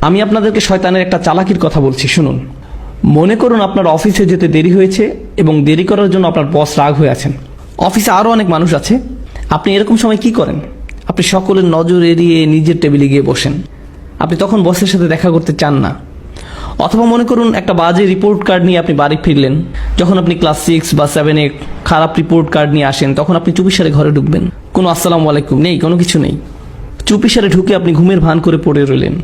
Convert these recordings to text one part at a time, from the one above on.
আমি আপনাদেরকে শয়তানের একটা চালাকির কথা বলছি, শুনুন। মনে করুন আপনার অফিসে যেতে দেরি হয়েছে এবং দেরি করার জন্য আপনার বস রাগ হয়ে আছেন। অফিসে আরও অনেক মানুষ আছে। আপনি এরকম সময় কি করেন? আপনি সকলের নজর এড়িয়ে নিজের টেবিলে গিয়ে বসেন। আপনি তখন বসের সাথে দেখা করতে চান না। অথবা মনে করুন একটা বাজে রিপোর্ট কার্ড নিয়ে আপনি বাড়ি ফিরলেন। যখন আপনি ক্লাস 6 বা 7-এ খারাপ রিপোর্ট কার্ড নিয়ে আসেন, তখন আপনি চুপিসারে ঘরে ঢুকবেন। কোনো আসসালামু আলাইকুম নেই, কোনো কিছু নেই। চুপিসারে ঢুকে আপনি ঘুমের ভান করে পড়ে রইলেন।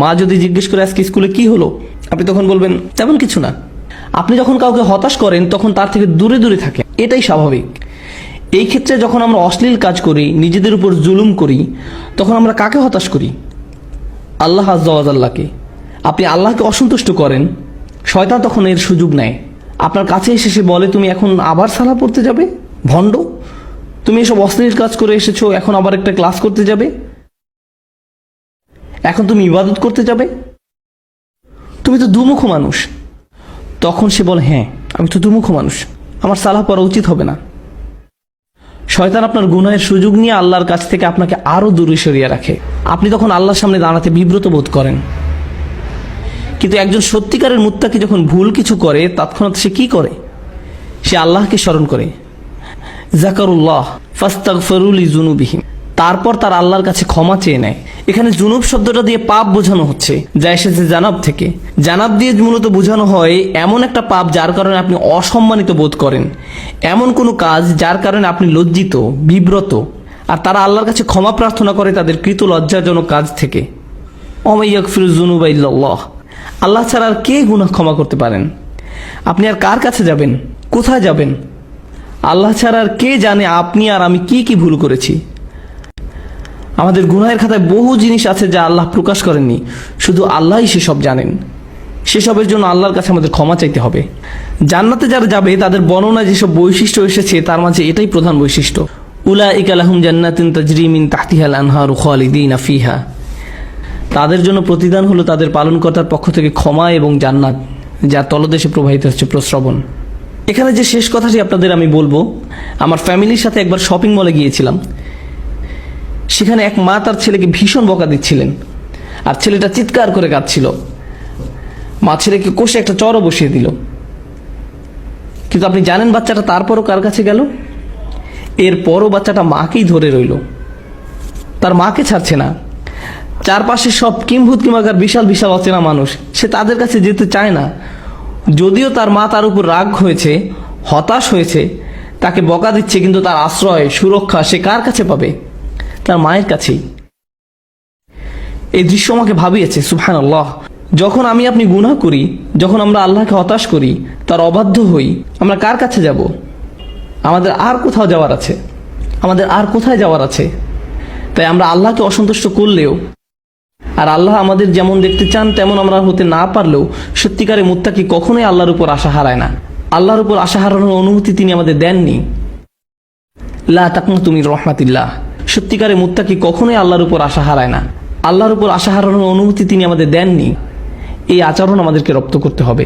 মা যদি জিজ্ঞেস করে আজকে স্কুলে কি হলো, আপনি তখন বলবেন তেমন কিছু না। আপনি যখন কাউকে হতাশ করেন তখন তার থেকে দূরে দূরে থাকেন, এটাই স্বাভাবিক। এই ক্ষেত্রে যখন আমরা অশ্লীল কাজ করি, নিজেদের উপর জুলুম করি, তখন আমরা কাকে হতাশ করি? আল্লাহ আযজা ওয়া জাল্লাকে। আপনি আল্লাহকে অসন্তুষ্ট করেন, শয়তান তখন এর সুযোগ নেয়। আপনার কাছে এসে সে বলে, তুমি এখন আবার সালাহ পড়তে যাবে? ভণ্ড, তুমি এসব অশ্লীল কাজ করে এসেছো, এখন আবার একটা ক্লাস করতে যাবে? এখন তুমি ইবাদত করতে যাবে? তুমি তো দুমুখ মানুষ। তখন সে বলে, হ্যাঁ আমি তো দুমুখ মানুষ, আমার সালাহ পড়া উচিত হবে না। শয়তান আপনার গুনাহের সুযোগ নিয়ে আল্লাহর কাছ থেকে আপনাকে আরো দূরে সরিয়ে রাখে। আপনি তখন আল্লাহর সামনে দাঁড়াতে বিব্রত বোধ করেন। কিন্তু একজন সত্যিকারের মুত্তাকি যখন ভুল কিছু করে, তৎক্ষণাৎ সে কি করে? সে আল্লাহকে স্মরণ করে। যাকারুল্লাহ ফাস্তাগফিরু লিযুনুবিহিম, তারপর তার আল্লাহর কাছে ক্ষমা চেয়ে নেয়। এখানে জুনুব শব্দটা দিয়ে পাপ বোঝানো হচ্ছে, যা এসেছে জানাব থেকে। জানাব দিয়ে মূলত বোঝানো হয় এমন একটা পাপ যার কারণে আপনি অসম্মানিত বোধ করেন, এমন কোনো কাজ যার কারণে আপনি লজ্জিত, বিব্রত। আর তারা আল্লাহর কাছে ক্ষমা প্রার্থনা করে তাদের কৃত লজ্জাজনক কাজ থেকে। ওয়া ইয়াগফিরু যুনুবা ইল্লাল্লাহ, আল্লাহ ছাড়া আর কে গুনাহ ক্ষমা করতে পারেন? আপনি আর কার কাছে যাবেন? কোথায় যাবেন? আল্লাহ ছাড়া আর কে জানে আপনি আর আমি কি কি ভুল করেছি। আমাদের গুনাহের খাতায় বহু জিনিস আছে যা আল্লাহ প্রকাশ করেননি, শুধু আল্লাহই সেসব জানেন। সেসবের জন্য আল্লাহর কাছে আমাদের ক্ষমা চাইতে হবে। জান্নাতে যারা যাবে তাদের বর্ণনায় যেসব বৈশিষ্ট্য এসেছে তার মাঝে এটাই প্রধান বৈশিষ্ট্য। উলাইকা লাহুম জান্নাতুন তাজরি মিন তাহতিহাল আনহারু খালিদিনা ফিহা, তাদের জন্য প্রতিদান হলো তাদের পালনকর্তার পক্ষ থেকে ক্ষমা এবং জান্নাত, যা তলদেশে প্রবাহিত হচ্ছে প্রস্রবণ। এখানে যে শেষ কথাটি আপনাদের আমি বলবো, আমার ফ্যামিলির সাথে একবার শপিং মলে গিয়েছিলাম। সেখানে এক মা তার ছেলেকে ভীষণ বকা দিচ্ছিলেন, আর ছেলেটা চিৎকার করে কাঁদছিল। মা ছেলেকে কষে একটা চড়ও বসিয়ে দিল। কিন্তু আপনি জানেন বাচ্চাটা তারপরও কার কাছে গেল? এরপরও বাচ্চাটা মাকেই ধরে রইল, তার মাকে ছাড়ছে না। চারপাশে সব কিম্ভূত কিমাকার বিশাল বিশাল অচেনা মানুষ, সে তাদের কাছে যেতে চায় না। যদিও তার মা তার উপর রাগ হয়েছে, হতাশ হয়েছে, তাকে বকা দিচ্ছে, কিন্তু তার আশ্রয় সুরক্ষা সে কার কাছে পাবে? তার মায়ের কাছেই। এই দৃশ্য আমাকে ভাবিয়েছে, সুবহানাল্লাহ। যখন আমি আপনি গুনাহ করি, যখন আমরা আল্লাহকে হতাশ করি, তার অবাধ্য হই, আমরা কার কাছে যাব? আমাদের আর কোথাও যাওয়ার আছে? আমাদের আর কোথায় যাওয়ার আছে? তাই আমরা আল্লাহকে অসন্তুষ্ট করলেও, আর আল্লাহ আমাদের যেমন দেখতে চান তেমন আমরা হতে না পারলেও, সত্যিকারে মুত্তাকি কখনোই আল্লাহর উপর আশা হারায় না। আল্লাহর উপর আশা হারানোর অনুমতি তিনি আমাদের দেননি। লা তাকনাতু মির রাহমাতিল্লাহ, সত্যিকারে মুত্তাকি কখনোই আল্লাহর উপর আশা হারায় না। আল্লাহর উপর আশা হারানোর অনুমতি তিনি আমাদের দেননি। এই আচরণ আমাদেরকে রপ্ত করতে হবে।